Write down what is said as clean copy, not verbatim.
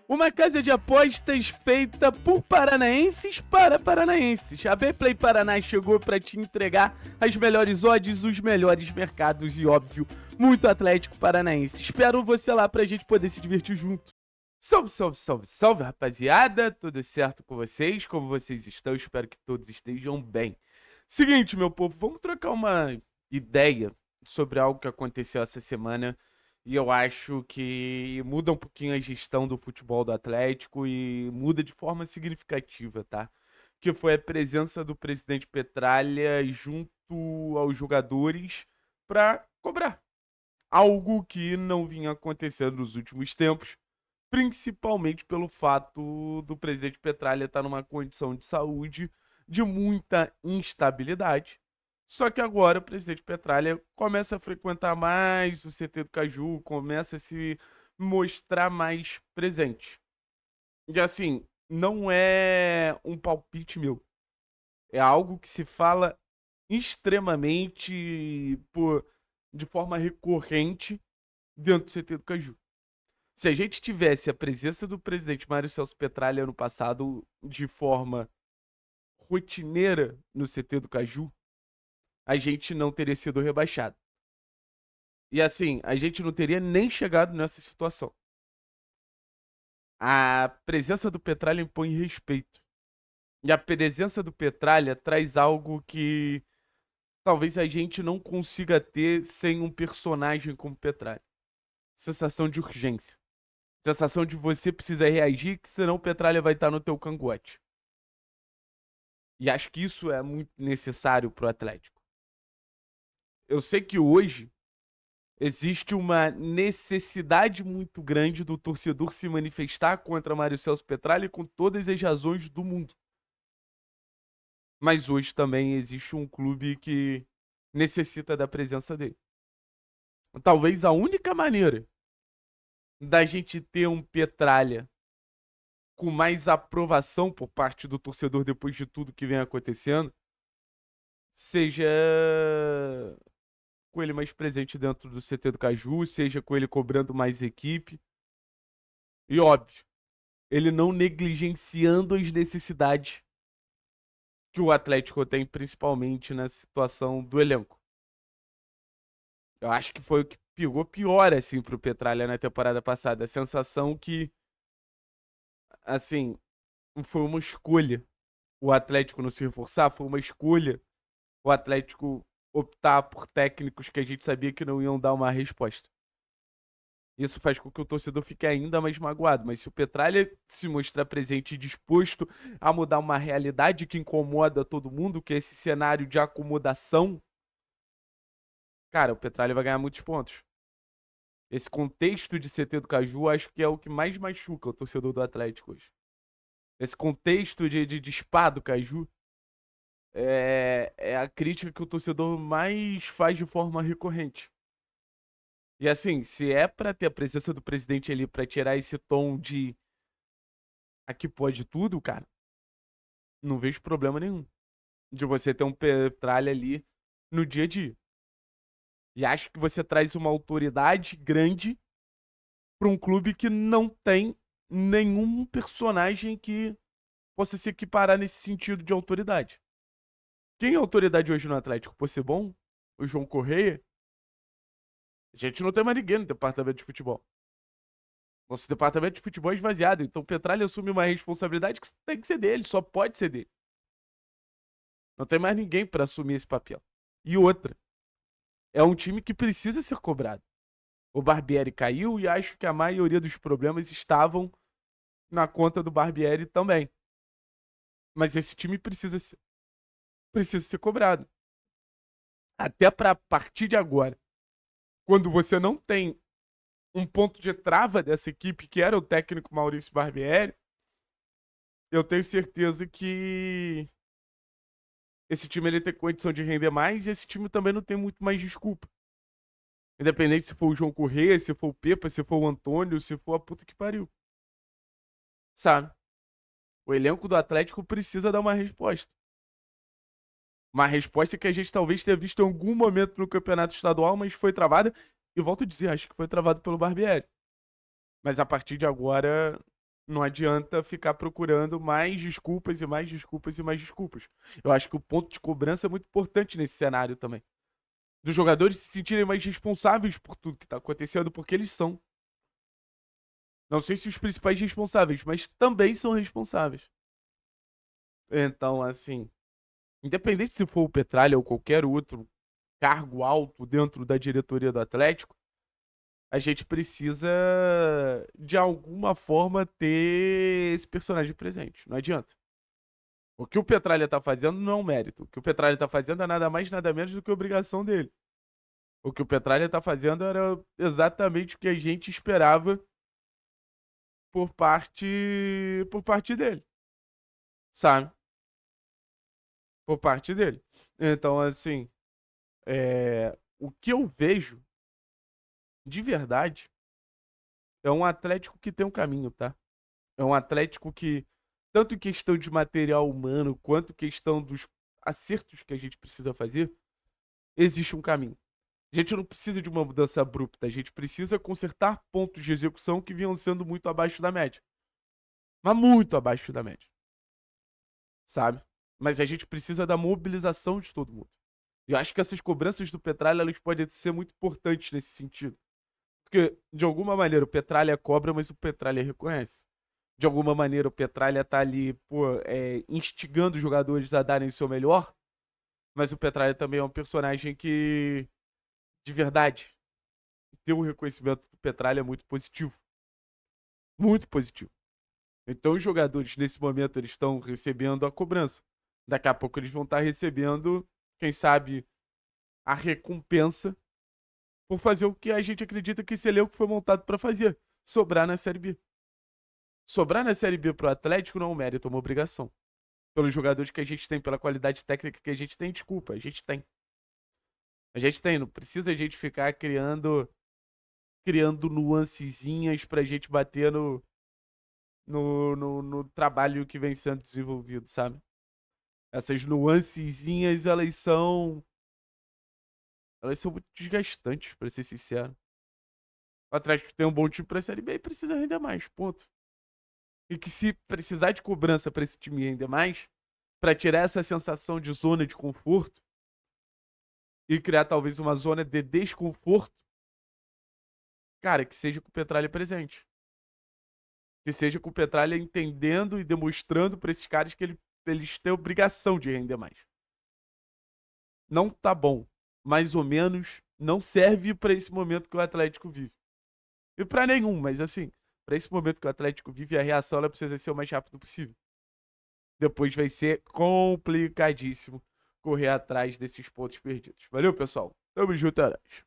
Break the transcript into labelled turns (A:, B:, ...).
A: Uma casa de apostas feita por paranaenses para paranaenses. A Bplay Paraná chegou para te entregar as melhores odds, os melhores mercados e, óbvio, muito Atlético Paranaense. Espero você lá pra gente poder se divertir junto. Salve, salve, salve, salve, rapaziada. Tudo certo com vocês? Como vocês estão? Espero que todos estejam bem. Seguinte, meu povo, vamos trocar uma ideia sobre algo que aconteceu essa semana. E eu acho que muda um pouquinho a gestão do futebol do Atlético e muda de forma significativa, tá? Que foi a presença do presidente Petralha junto aos jogadores para cobrar. Algo que não vinha acontecendo nos últimos tempos, principalmente pelo fato do presidente Petralha estar numa condição de saúde de muita instabilidade. Só que agora o presidente Petralha começa a frequentar mais o CT do Caju, começa a se mostrar mais presente. E assim, não é um palpite meu. É algo que se fala extremamente de forma recorrente dentro do CT do Caju. Se a gente tivesse a presença do presidente Mário Celso Petralha ano passado de forma rotineira no CT do Caju, a gente não teria sido rebaixado. E assim, a gente não teria nem chegado nessa situação. A presença do Petralha impõe respeito. E a presença do Petralha traz algo que talvez a gente não consiga ter sem um personagem como Petralha. Sensação de urgência. Sensação de você precisa reagir, que senão o Petralha vai estar no teu cangote. E acho que isso é muito necessário pro Atlético. Eu sei que hoje existe uma necessidade muito grande do torcedor se manifestar contra Mário Celso Petralha com todas as razões do mundo. Mas hoje também existe um clube que necessita da presença dele. Talvez a única maneira da gente ter um Petralha com mais aprovação por parte do torcedor depois de tudo que vem acontecendo seja com ele mais presente dentro do CT do Caju, seja com ele cobrando mais equipe. E óbvio, ele não negligenciando as necessidades que o Atlético tem, principalmente na situação do elenco. Eu acho que foi o que pegou pior, assim, pro Petralha na temporada passada. A sensação que, assim, foi uma escolha o Atlético não se reforçar, foi uma escolha o Atlético optar por técnicos que a gente sabia que não iam dar uma resposta. Isso faz com que o torcedor fique ainda mais magoado. Mas se o Petralha se mostrar presente e disposto a mudar uma realidade que incomoda todo mundo, que é esse cenário de acomodação, cara, o Petralha vai ganhar muitos pontos. Esse contexto de CT do Caju, acho que é o que mais machuca o torcedor do Atlético hoje. Esse contexto de spa do Caju é a crítica que o torcedor mais faz de forma recorrente. E assim, se é pra ter a presença do presidente ali pra tirar esse tom de aqui pode tudo, cara, não vejo problema nenhum de você ter um Petralha ali no dia a dia. E acho que você traz uma autoridade grande pra um clube que não tem nenhum personagem que possa se equiparar nesse sentido de autoridade. Quem é autoridade hoje no Atlético? Possebon? O João Correia? A gente não tem mais ninguém no departamento de futebol. Nosso departamento de futebol é esvaziado. Então o Petralha assume uma responsabilidade que tem que ser dele, só pode ser dele. Não tem mais ninguém pra assumir esse papel. E outra, é um time que precisa ser cobrado. O Barbieri caiu e acho que a maioria dos problemas estavam na conta do Barbieri também. Mas esse time precisa ser cobrado. Até pra partir de agora, quando você não tem um ponto de trava dessa equipe, que era o técnico Maurício Barbieri, eu tenho certeza que esse time ele tem condição de render mais e esse time também não tem muito mais desculpa. Independente se for o João Corrêa, se for o Pepa, se for o Antônio, se for a puta que pariu. Sabe? O elenco do Atlético precisa dar uma resposta. Uma resposta que a gente talvez tenha visto em algum momento no campeonato estadual, mas foi travada. E volto a dizer, acho que foi travado pelo Barbieri. Mas a partir de agora, não adianta ficar procurando mais desculpas e mais desculpas e mais desculpas. Eu acho que o ponto de cobrança é muito importante nesse cenário também. Dos jogadores se sentirem mais responsáveis por tudo que tá acontecendo, porque eles são. Não sei se os principais responsáveis, mas também são responsáveis. Então, assim, independente se for o Petralha ou qualquer outro cargo alto dentro da diretoria do Atlético, a gente precisa, de alguma forma, ter esse personagem presente. Não adianta. O que o Petralha tá fazendo não é um mérito. O que o Petralha tá fazendo é nada mais, nada menos do que obrigação dele. O que o Petralha tá fazendo era exatamente o que a gente esperava por parte dele, sabe? Por parte dele. Então, assim, o que eu vejo de verdade é um Atlético que tem um caminho, tá? É um Atlético que, tanto em questão de material humano, quanto em questão dos acertos que a gente precisa fazer, existe um caminho. A gente não precisa de uma mudança abrupta, a gente precisa consertar pontos de execução que vinham sendo muito abaixo da média. Mas muito abaixo da média, sabe? Mas a gente precisa da mobilização de todo mundo. E eu acho que essas cobranças do Petralha, elas podem ser muito importantes nesse sentido. Porque, de alguma maneira, o Petralha cobra, mas o Petralha reconhece. De alguma maneira, o Petralha tá ali, pô, instigando os jogadores a darem o seu melhor, mas o Petralha também é um personagem que, de verdade, ter o reconhecimento do Petralha é muito positivo. Muito positivo. Então, os jogadores, nesse momento, eles estão recebendo a cobrança. Daqui a pouco eles vão estar recebendo, quem sabe, a recompensa por fazer o que a gente acredita que esse elenco foi montado para fazer: sobrar na Série B. Sobrar na Série B pro Atlético não é um mérito, é uma obrigação. Pelos jogadores que a gente tem, pela qualidade técnica que a gente tem, desculpa, a gente tem. A gente tem, não precisa a gente ficar criando nuancezinhas pra gente bater no trabalho que vem sendo desenvolvido, sabe? Essas nuancezinhas, elas são muito desgastantes, pra ser sincero. O Atlético tem um bom time pra Série B e precisa render mais, ponto. E que se precisar de cobrança pra esse time render mais, pra tirar essa sensação de zona de conforto e criar talvez uma zona de desconforto, cara, que seja com o Petralha presente. Que seja com o Petralha entendendo e demonstrando pra esses caras que eles têm obrigação de render mais. Não tá bom. Mais ou menos, não serve pra esse momento que o Atlético vive. E pra nenhum, mas assim, pra esse momento que o Atlético vive, a reação ela precisa ser o mais rápido possível. Depois vai ser complicadíssimo correr atrás desses pontos perdidos. Valeu, pessoal. Tamo junto, é nóis.